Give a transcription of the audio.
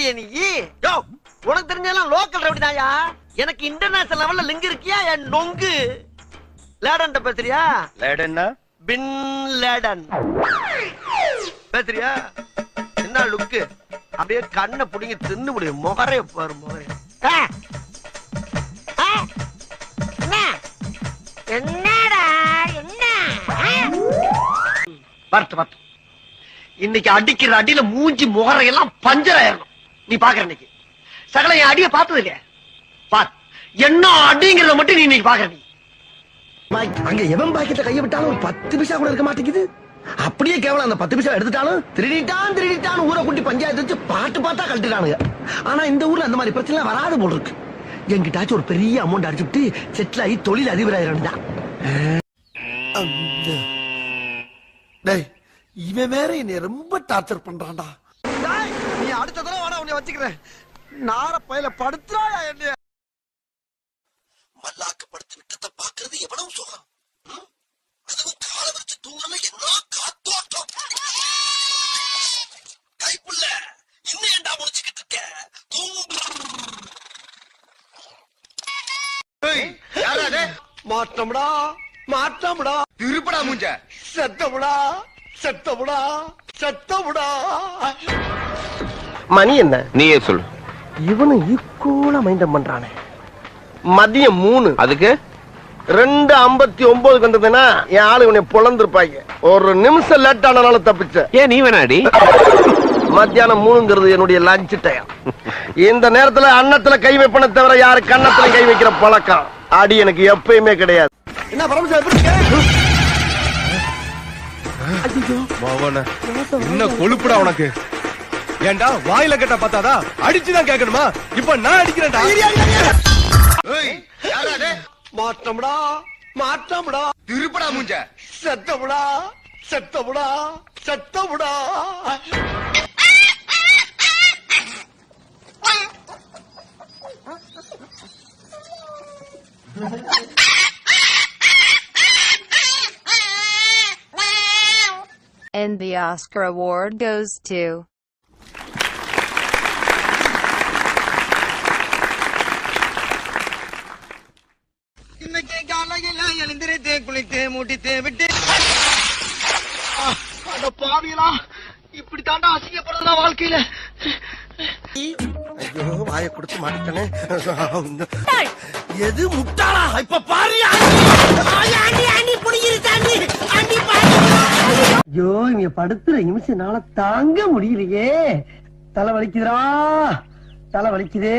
ரவுடியா நீ? யோ, உனக்கு தெரிஞ்சதெல்லாம் லோக்கல் ரவுடி தான்யா. எனக்கு இன்டர்நேஷனல் லெவல்ல லிங்க் இருக்கியா என் நொங்கு? லேடன் பேசுறியா? லேடன்னா பின் லேடன் பேசுறியா? என்ன லுக்கு? அப்படியே கண்ணை புடிங்கி தின்னு முடியும். முகரே பாரு முகரே. என்னடா என்ன வரட்டு வரட்டு. இன்னைக்கு அடிக்கிற அடியில மூஞ்சி முகரையெல்லாம் பஞ்சர் ஆயிரணும். நீ பாக்குற இன்னைக்கு சகல என் அடிய பார்த்தது இல்லையா? பார் என்ன அடிங்கிறத மட்டும் நீ இன்னைக்கு பாக்குற. நீ அங்க எவன் பாக்கெட்ட கைய விட்டாலும் ஒரு 10 பைசா கூட இருக்க மாட்டேங்குது. அப்படியே கேவலம் அந்த 10 பைசா எடுத்துட்டாலும் திருடிட்டான் ஊரை கூட்டி பஞ்சாயத்து வச்சு பாட்டு பார்த்தா கழட்டுறானுங்க. ஆனா இந்த ஊர்ல அந்த மாதிரி பிரச்சனை வராது போல் இருக்கு. என்கிட்டாச்சும் ஒரு பெரிய அமௌண்ட் அடிச்சுட்டு செட்டில் ஆகி தொழில் அதிபராயிரம். இவன் வேற என்னை ரொம்ப டார்ச்சர் பண்றான்டா. நீ அடுத்த தடவை வாடா உன்னை வச்சுக்கிறேன். நார பையில படுத்துறாயா என்ன? மல்லாக்க படுத்து விட்டத்தை பாக்குறது எவ்வளவு சுகம். அதுவும் கால வச்சு தூங்கல என்ன காத்தோட்டம். கைப்புள்ள இன்னும் ஏண்டா முடிச்சுக்கிட்டு இருக்க? மாற்றம்டா மாற்றம்டா. திருப்படா மூஞ்ச. செத்தமுடா செத்தமுடா செத்தமுடா. மணி என்ன? நீயே சொல்லு. இவனு ஈக்குவலா மைண்டம் பண்றானே. மதியம் 3 அதுக்கு 2:59 வந்ததுன்னா என் ஆளு இவனை பொழந்திருப்பாங்க. ஒரு நிமிஷம் லேட் ஆனாலும் தப்பிச்ச. ஏன் நீ வேணாடி? மத்தியானம் 3ங்கிறது என்னுடைய லஞ்ச் டைம். இந்த நேரத்துல அன்னத்துல கை வைப்பன தவிர யாரு கன்னத்துல கை வைக்கிற பழக்கம் அடி எனக்கு எப்பயுமே கிடையாது. என்ன பரமசிவம் எப்படி இருக்க? என்ன கொழுப்புடா உனக்கு? ஏண்டா வாயில கட்ட பார்த்தாதா அடிச்சுதான் கேட்கணுமா? இப்ப நான் அடிக்கிறேன்டா. மாற்றம்டா மாற்றம்டா. திருப்படா மூஞ்ச. செத்தமுடா செத்தமுடா செத்தமுடா. And the Oscar award goes to இன்னைக்கு காலையில எழுந்திரித்து குளித்து மூட்டித்து விட்டு அட பாவிகளா, இப்படி தாண்டா அசிங்கப்படுறதா வாழ்க்கையில. ஐயோ வாயை கொடுத்து மாட்டேனே. எது முட்டாளா? இப்ப பாரு. ஐயோ இங்க படுத்துற நிமிஷம்னால தாங்க முடியலையே. தலை வலிக்குதுடா, தலை வலிக்குதே.